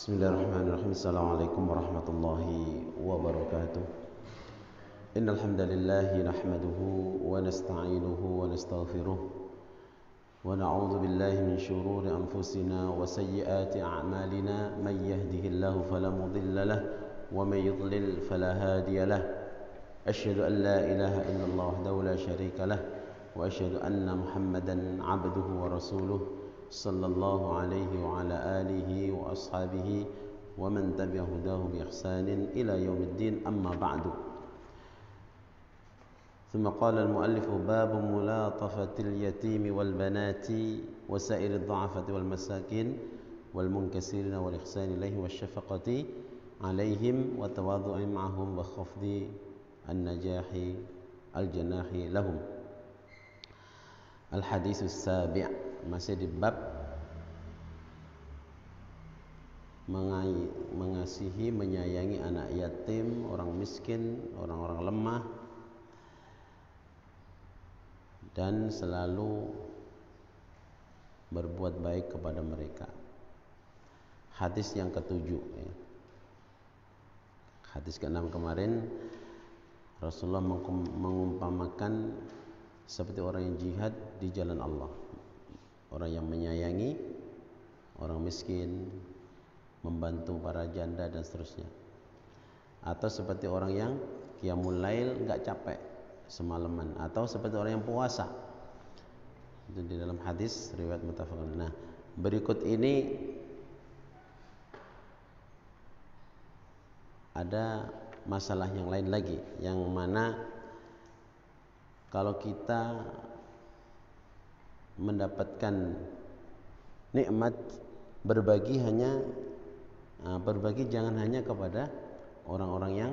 Bismillahirrahmanirrahim. Assalamualaikum warahmatullahi wabarakatuh. Innal hamdalillah nahmaduhu wa nasta'inuhu wa nastaghfiruh wa na'udzu billahi min shururi anfusina wa sayyiati a'malina may yahdihillahu fala mudilla lahu wa may yudlil fala hadiya lahu. Asyhadu an la ilaha illallah wahdahu la syarika lahu wa asyhadu anna Muhammadan 'abduhu wa rasuluh sallallahu alaihi wa ala alihi wa ashabihi wa man tabi'a hudahu bi ihsanin ila yaumiddin, amma ba'du. Thumma qala al-muallif babu mulatafatil yatimi wal banati wa sa'irid dha'afati wal masakin wal munkasirin wal ihsani ilaihim wasyafaqati alaihim wa tawadhu'i ma'ahum wa khafdi an-najahi al-janahi lahum. Al-haditsus sabi', masih di bab mengasihi, menyayangi anak yatim, orang miskin, orang-orang lemah, dan selalu berbuat baik kepada mereka. Hadis yang ketujuh, hadis ke-6 kemarin Rasulullah mengumpamakan seperti orang yang jihad di jalan Allah, orang yang menyayangi orang miskin, membantu para janda dan seterusnya. Atau seperti orang yang qiyamul lail, enggak capek semalaman, atau seperti orang yang puasa. Itu di dalam hadis riwayat muttafaqun. Nah, berikut ini ada masalah yang lain lagi, yang mana kalau kita mendapatkan nikmat berbagi, berbagi jangan hanya kepada orang-orang yang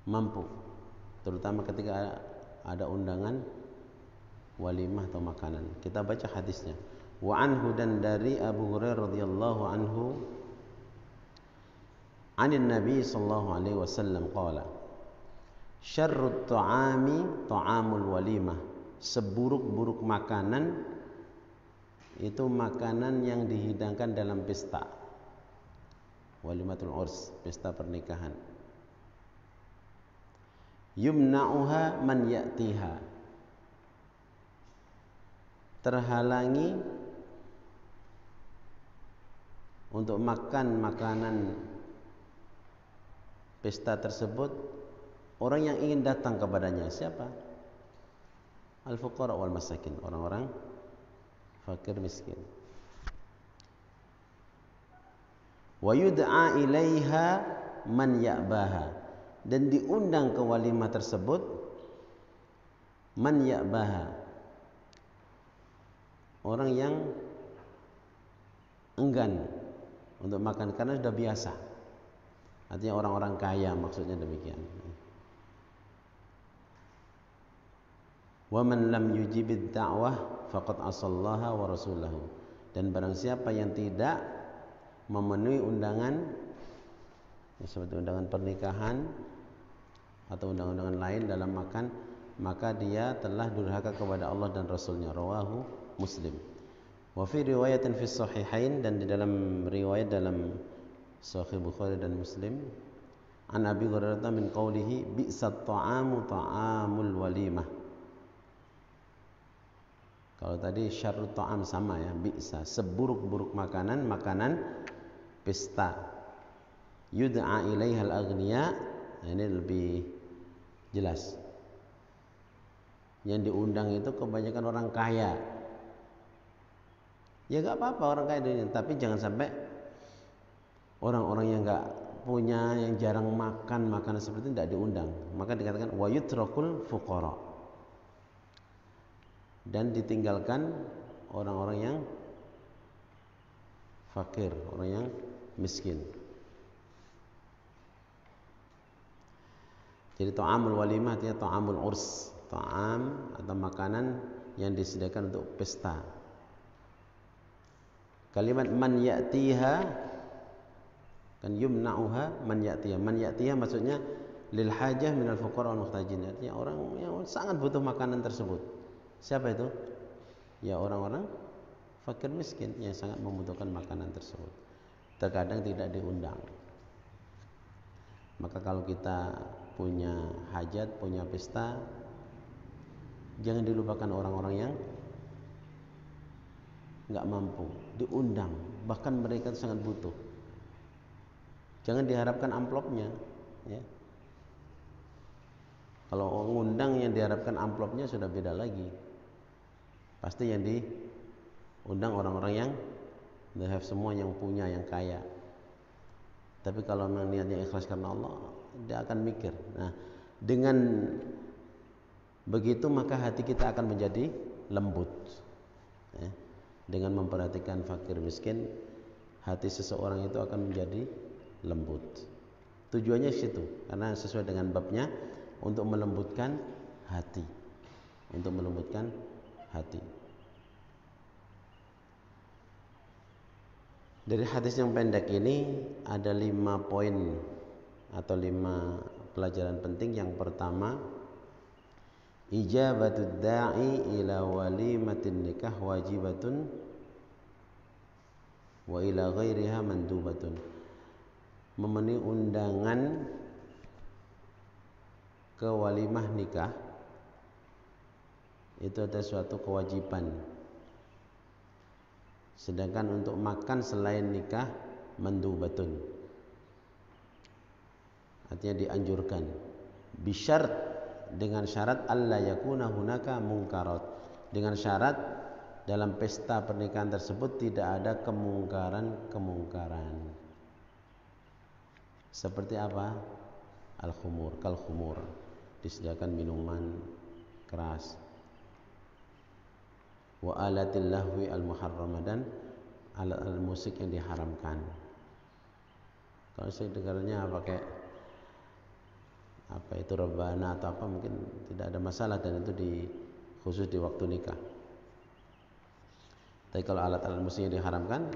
mampu, terutama ketika ada undangan walimah atau makanan. Kita baca hadisnya. Wa anhu, dan dari Abu Hurairah radhiyallahu anhu, anin Nabi sallallahu alaihi wasallam qala, syarrut ta'ami ta'amul walimah, seburuk-buruk makanan itu makanan yang dihidangkan dalam pesta walimatul urs, pesta pernikahan. Yumna'uha man ya'tiha, terhalangi untuk makan makanan pesta tersebut orang yang ingin datang kepadanya. Siapa? Al-fuqara wal masakin, orang-orang fakir miskin. Wa yud'a ilaiha man ya'baha, dan diundang ke walimah tersebut man ya'baha, orang yang enggan untuk makan karena sudah biasa. Artinya orang-orang kaya, maksudnya demikian. Wa man lam yujibid da'wah faqad asallaha wa rasulahu, dan barang siapa yang tidak memenuhi undangan, seperti undangan pernikahan atau undangan-undangan lain dalam makan, maka dia telah durhaka kepada Allah dan Rasulnya. Rawahu Muslim. Wa fi riwayatin fi sahihain, dan di dalam riwayat dalam Sahih Bukhari dan Muslim, an Abi Hurairah min qawlihi bi'sat ta'amu ta'amul walimah. Kalau tadi syarrut ta'am sama ya, bi'sa, seburuk-buruk makanan, makanan pesta. Yud'a ilaihal aghniya, ini lebih jelas. Yang diundang itu kebanyakan orang kaya. Ya enggak apa-apa orang kaya ini, tapi jangan sampai orang-orang yang enggak punya, yang jarang makan makanan seperti itu tidak diundang. Maka dikatakan wa yutrakul fuqara, dan ditinggalkan orang-orang yang fakir, orang yang miskin. Jadi ta'amul walimah artinya ta'amul urs, ta'am atau makanan yang disediakan untuk pesta. Kalimat man ya'tiha, kan yumna'uha man ya'tiha. Man ya'tiha maksudnya lil hajah minal fuqara wal muhtajin, artinya orang yang sangat butuh makanan tersebut. Siapa itu? Ya orang-orang fakir miskin yang sangat membutuhkan makanan tersebut. Terkadang tidak diundang. Maka kalau kita punya hajat, punya pesta, jangan dilupakan orang-orang yang nggak mampu, diundang, bahkan mereka sangat butuh. Jangan diharapkan amplopnya, ya. Kalau ngundang yang diharapkan amplopnya sudah beda lagi. Pasti yang diundang orang-orang yang they have semua, yang punya, yang kaya. Tapi kalau memang niatnya ikhlas karena Allah, dia akan mikir. Nah, dengan begitu maka hati kita akan menjadi lembut, ya. Dengan memperhatikan fakir miskin, hati seseorang itu akan menjadi lembut. Tujuannya situ, karena sesuai dengan babnya, untuk melembutkan hati, untuk melembutkan hati. Dari hadis yang pendek ini ada 5 poin atau 5 pelajaran penting. Yang pertama, ijabatud da'i ila walimatin nikah wajibatun wa ila ghairiha mandubatun. Memenuhi undangan ke walimah nikah itu ada suatu kewajiban. Sedangkan untuk makan selain nikah mandubatun, artinya dianjurkan. Bisyart, dengan syarat alla yakuna hunaka munkarat, dengan syarat dalam pesta pernikahan tersebut tidak ada kemungkaran-kemungkaran. Seperti apa? Al-khumur, kal-khumur, disediakan minuman keras. Wa alatil lahwi al-muharramah, dan alat-alat musik yang diharamkan. Kalau saya dengarnya pakai apa itu rebana atau apa, mungkin tidak ada masalah, dan itu khusus di waktu nikah. Tapi kalau alat-alat musik yang diharamkan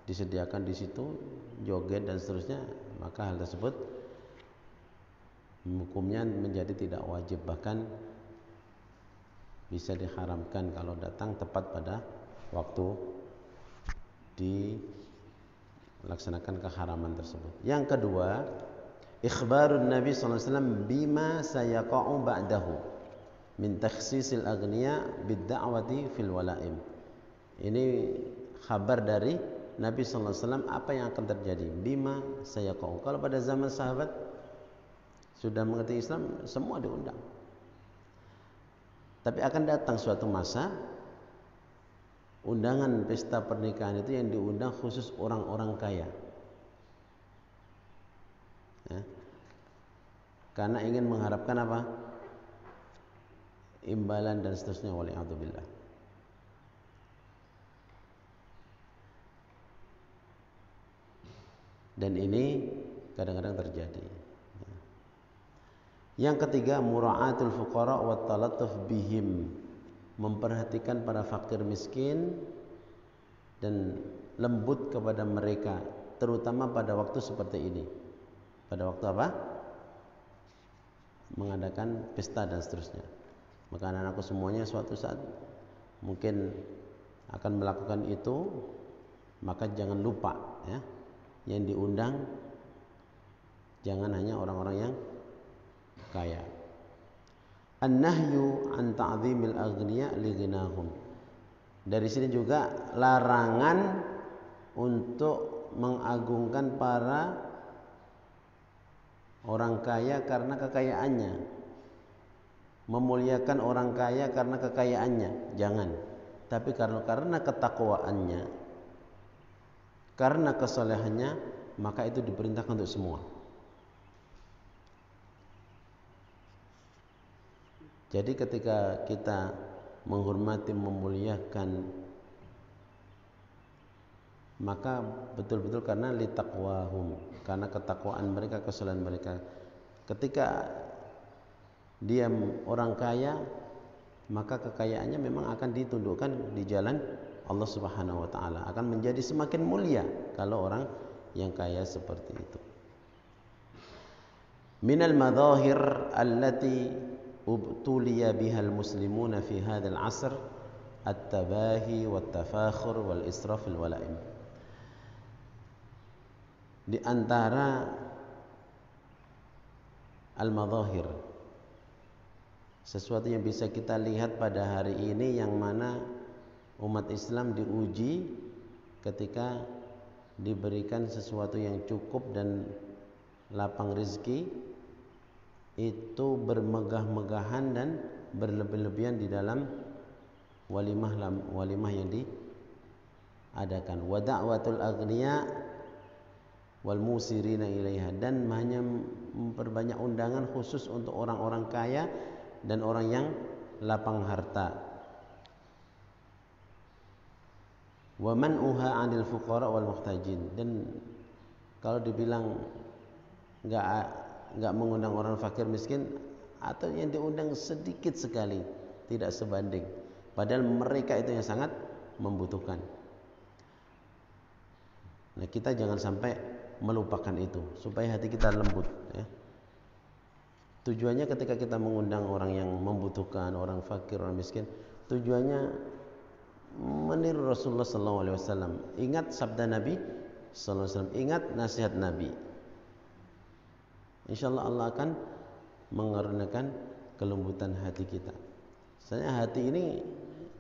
disediakan di situ, joget dan seterusnya, maka hal tersebut hukumnya menjadi tidak wajib, bahkan bisa diharamkan kalau datang tepat pada waktu dilaksanakan keharaman tersebut. Yang kedua, ikhbarun Nabi sallallahu alaihi wasallam bima sayaqa'u ba'dahu min takhsisil aghniya bid-da'wati fil walaim. Ini kabar dari Nabi sallallahu alaihi wasallam apa yang akan terjadi, bima sayaqa'u. Kalau pada zaman sahabat sudah mengerti Islam, semua diundang. Tapi akan datang suatu masa undangan pesta pernikahan itu yang diundang khusus orang-orang kaya, ya. Karena ingin mengharapkan apa? Imbalan dan seterusnya, waliyadzubillah. Dan ini kadang-kadang terjadi. Yang ketiga, mura'atul fuqara wa talatuf bihim, memperhatikan para fakir miskin dan lembut kepada mereka, terutama pada waktu seperti ini. Pada waktu apa? Mengadakan pesta dan seterusnya. Maka anak-anakku semuanya suatu saat mungkin akan melakukan itu, maka jangan lupa, ya, yang diundang jangan hanya orang-orang yang kaya. An-nahyu an ta'zimil aghniya li ghinahum. Dari sini juga larangan untuk mengagungkan para orang kaya karena kekayaannya, memuliakan orang kaya karena kekayaannya, jangan. Tapi karena ketakwaannya, karena kesolehannya, maka itu diperintahkan untuk semua. Jadi ketika kita menghormati, memuliakan, maka betul-betul karena litaqwahum, karena ketakwaan mereka, kesolehan mereka. Ketika dia orang kaya, maka kekayaannya memang akan ditundukkan di jalan Allah Subhanahu wa taala, akan menjadi semakin mulia kalau orang yang kaya seperti itu. Minal madahir allati ubtuliya bihal muslimuna fi hadzal asr at-tabahi wat-tafakhur wal israf fil walaim. Di antara al-madhahir, sesuatu yang bisa kita lihat pada hari ini yang mana umat Islam diuji ketika diberikan sesuatu yang cukup dan lapang rezeki, itu bermegah-megahan dan berlebih-lebihan di dalam walimah yang diadakan. Wa da'watul aghniya wal musirina ilaiha, dan hanya memperbanyak undangan khusus untuk orang-orang kaya dan orang yang lapang harta. Wa man'uha 'anil fuqara wal muhtajin, dan kalau dibilang enggak mengundang orang fakir miskin, atau yang diundang sedikit sekali, tidak sebanding, padahal mereka itu yang sangat membutuhkan. Nah, kita jangan sampai melupakan itu supaya hati kita lembut, ya. Tujuannya ketika kita mengundang orang yang membutuhkan, orang fakir, orang miskin, tujuannya meniru Rasulullah SAW. Ingat sabda Nabi SAW, ingat nasihat Nabi. Insyaallah Allah akan mengaruniakan kelembutan hati kita. Soalnya hati ini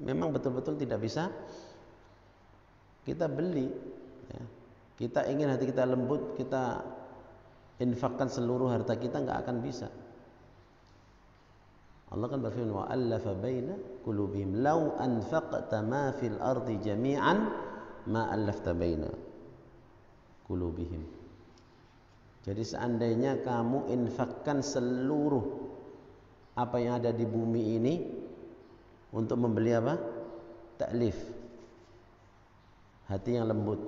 memang betul-betul tidak bisa kita beli, ya. Kita ingin hati kita lembut, kita infakkan seluruh harta kita, nggak akan bisa. Allah kan berfirman, wa allafa baina qulubihim law anfaqta ma fil ardi jami'an ma allafta baina qulubihim. Jadi seandainya kamu infakkan seluruh apa yang ada di bumi ini untuk membeli apa? Ta'lif, hati yang lembut,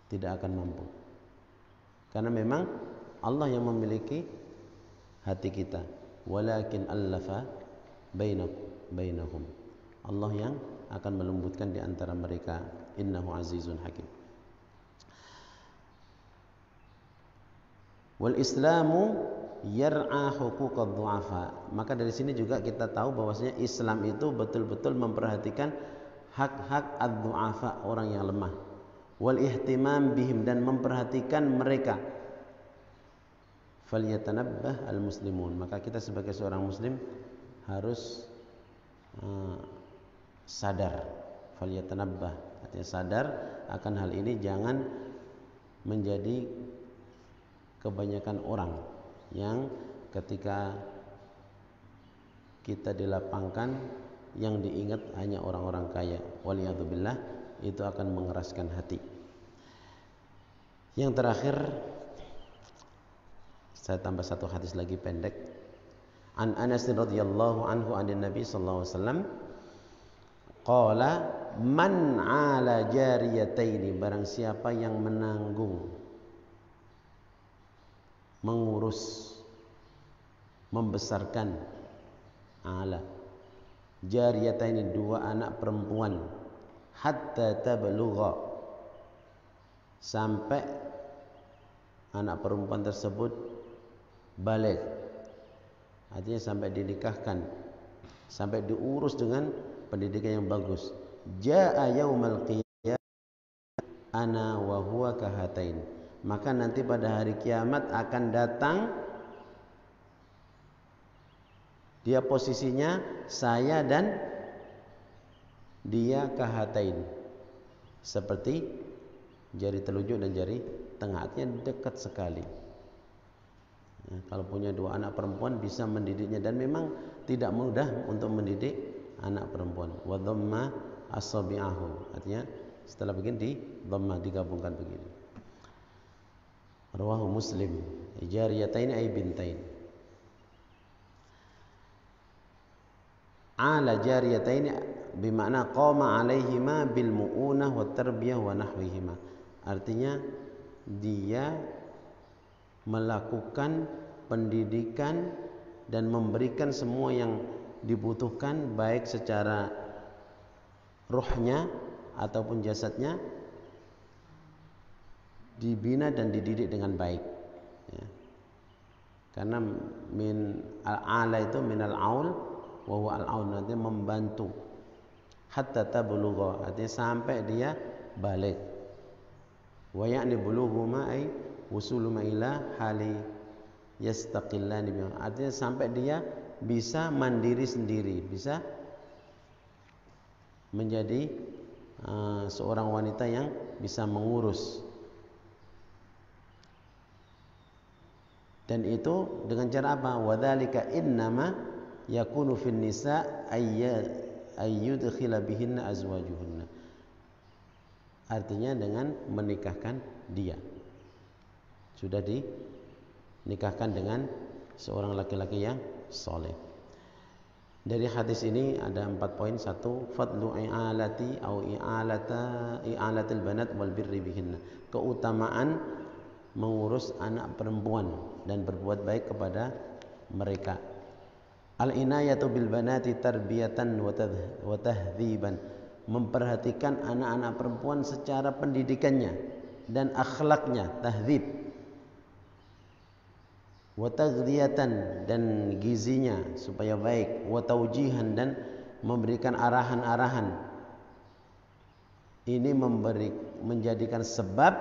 tidak akan mampu. Karena memang Allah yang memiliki hati kita. Walakin allafa bainahum. Allah yang akan melembutkan di antara mereka. Innahu azizun hakim. Wal Islamu yar'a huquqad du'afa. Maka dari sini juga kita tahu bahwasanya Islam itu betul-betul memperhatikan hak-hak ad-du'afa, orang yang lemah. Wal ihtimam bihim, dan memperhatikan mereka. Falyatanabbah al-muslimun. Maka kita sebagai seorang muslim harus sadar. Falyatanabbah, artinya sadar akan hal ini, jangan menjadi kebanyakan orang yang ketika kita dilapangkan yang diingat hanya orang-orang kaya. Waliyadzubillah, itu akan mengeraskan hati. Yang terakhir, saya tambah satu hadis lagi pendek. An Anas radhiyallahu anhu anin Nabi sallallahu alaihi wasallam qala man 'ala jariyataini, barang siapa yang menanggung, mengurus, membesarkan, 'ala jariyataini, dua anak perempuan, hatta tablugha, sampai anak perempuan tersebut balik, artinya sampai dinikahkan, sampai diurus dengan pendidikan yang bagus. Jaa yaumal qiyamah ana wa huwa kahatain, maka nanti pada hari kiamat akan datang dia, posisinya saya dan dia kahatain, seperti jari telunjuk dan jari tengah, artinya dekat sekali. Nah, kalau punya dua anak perempuan bisa mendidiknya, dan memang tidak mudah untuk mendidik anak perempuan. Wa dhamma asabi'ahu, artinya setelah begini di dhamma, digabungkan begini. Rawahu Muslim. Jariyataini ay bintain. Ala jariyataini bimakna qama alaihima bil mu'unah wa tarbiyah wa nahwihima. Artinya dia melakukan pendidikan dan memberikan semua yang dibutuhkan, baik secara ruhnya ataupun jasadnya, dibina dan dididik dengan baik, ya. Karena min al-ala itu minal aul wa huwa al-aun, artinya membantu. Hatta tablugha, artinya sampai dia balik. Wa ya'ni bulughu ma ay wusulu ma ila hali yastaqillani bi, artinya sampai dia bisa mandiri sendiri, bisa menjadi seorang wanita yang bisa mengurus. Dan itu dengan cara apa? Wadzalika innama yakunu fin nisa ayyudkhila bihinna azwajuhunna. Artinya dengan menikahkan dia. Sudah dinikahkan dengan seorang laki-laki yang soleh. Dari hadis ini ada 4 poin. 1, fadlu i'alati au i'alatil banat wal birri bihinna. Keutamaan mengurus anak perempuan dan berbuat baik kepada mereka. Al-inayatu bil banati tarbiyatan wa tahdhiban, memperhatikan anak-anak perempuan secara pendidikannya dan akhlaknya, tahdzib. Wa taghdiyatan, dan gizinya supaya baik, wa taujihan, dan memberikan arahan-arahan. Ini menjadikan sebab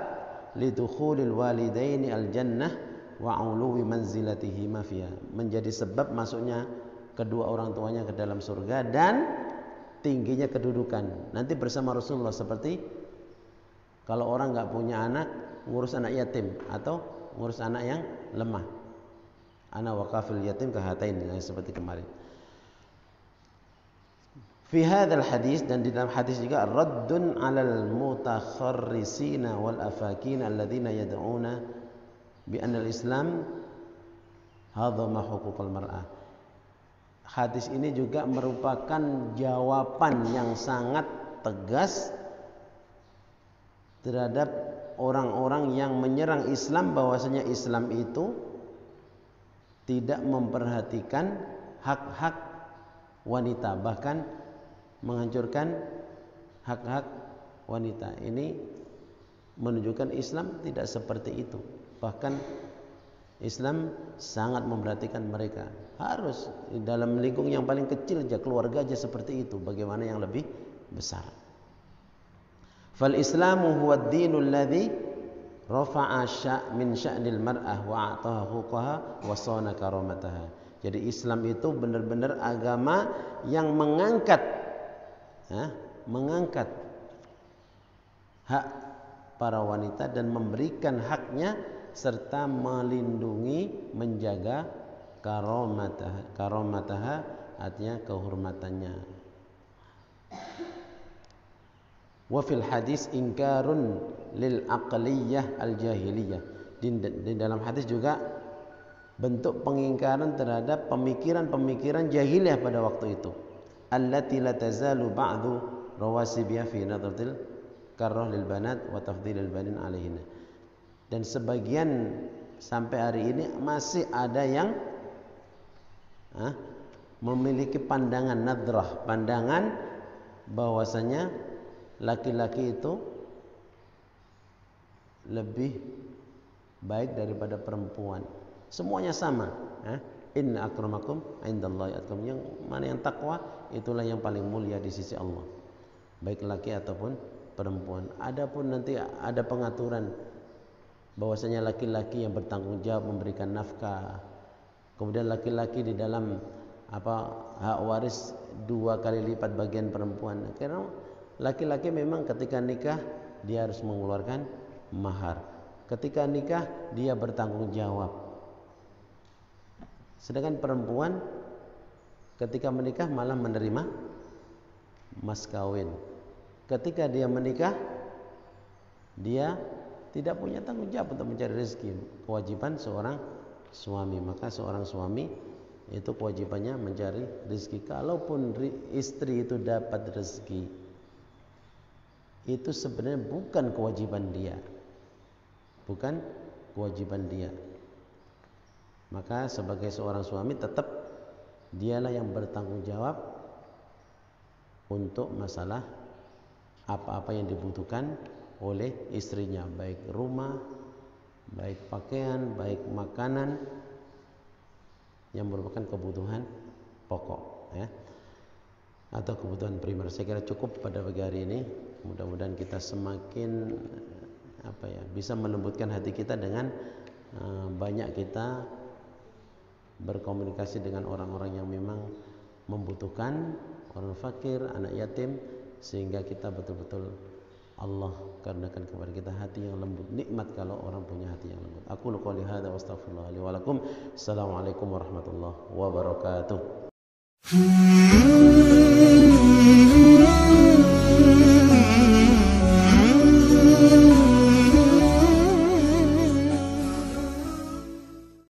lidukhulil walidaini al-jannah wa uluwi manzilatihima fiha, menjadi sebab masuknya kedua orang tuanya ke dalam surga dan tingginya kedudukan nanti bersama Rasulullah. Seperti kalau orang nggak punya anak, ngurus anak yatim atau ngurus anak yang lemah, ana waqafil yatim kahatain, seperti kemarin. Fi hadzal hadis, dan di dalam hadis juga raddun 'alal mutakharrisina wal afakin alladzina yad'una bi anna al-islam hadama huquqal mar'ah. Hadis ini juga merupakan jawaban yang sangat tegas terhadap orang-orang yang menyerang Islam, bahwasanya Islam itu tidak memperhatikan hak-hak wanita, bahkan menghancurkan hak-hak wanita. Ini menunjukkan Islam tidak seperti itu. Bahkan Islam sangat memperhatikan mereka. Harus dalam lingkung yang paling kecil aja, keluarga aja seperti itu, bagaimana yang lebih besar. Fal Islamu huwa ad-dinul ladzi rafa'a min sya'nil mar'ah wa a'taha huquqaha wa sana karamataha. Jadi Islam itu benar-benar agama yang mengangkat hak para wanita dan memberikan haknya serta melindungi, menjaga karamataha, artinya kehormatannya. Wa fil hadis ingkarun lil aqliyah al jahiliyah. Di dalam hadis juga bentuk pengingkaran terhadap pemikiran-pemikiran jahiliyah pada waktu itu. Allati la tazalu ba'du rawasibiha fi nadratil karrah lil banat wa tafdhilil banin alaihinna. Dan sebagian sampai hari ini masih ada yang memiliki pandangan nadrah, pandangan bahwasanya laki-laki itu lebih baik daripada perempuan. Semuanya sama. Inna akramakum indallahi atqakum. Yang mana yang takwa, itulah yang paling mulia di sisi Allah, baik laki ataupun perempuan. Adapun nanti ada pengaturan bahwasanya laki-laki yang bertanggung jawab memberikan nafkah, kemudian laki-laki di dalam hak waris 2 kali lipat bagian perempuan. Karena laki-laki memang ketika nikah dia harus mengeluarkan mahar, ketika nikah dia bertanggung jawab. Sedangkan perempuan ketika menikah malah menerima mas kawin. Ketika dia menikah, dia tidak punya tanggung jawab untuk mencari rezeki. Kewajiban seorang suami, maka seorang suami itu kewajibannya mencari rezeki. Kalaupun istri itu dapat rezeki, itu sebenarnya bukan kewajiban dia, bukan kewajiban dia. Maka sebagai seorang suami tetap dialah yang bertanggung jawab untuk masalah apa-apa yang dibutuhkan oleh istrinya, baik rumah, baik pakaian, baik makanan yang merupakan kebutuhan pokok, ya. atau kebutuhan primer. Saya kira cukup pada pagi hari ini. Mudah-mudahan kita semakin bisa melembutkan hati kita dengan banyak kita berkomunikasi dengan orang-orang yang memang membutuhkan, orang fakir, anak yatim, sehingga kita betul-betul Allah karenakan kepada kita hati yang lembut. Nikmat kalau orang punya hati yang lembut. Aku qouli hadza wa astaghfirullah li wa lakum. Assalamualaikum warahmatullahi wabarakatuh.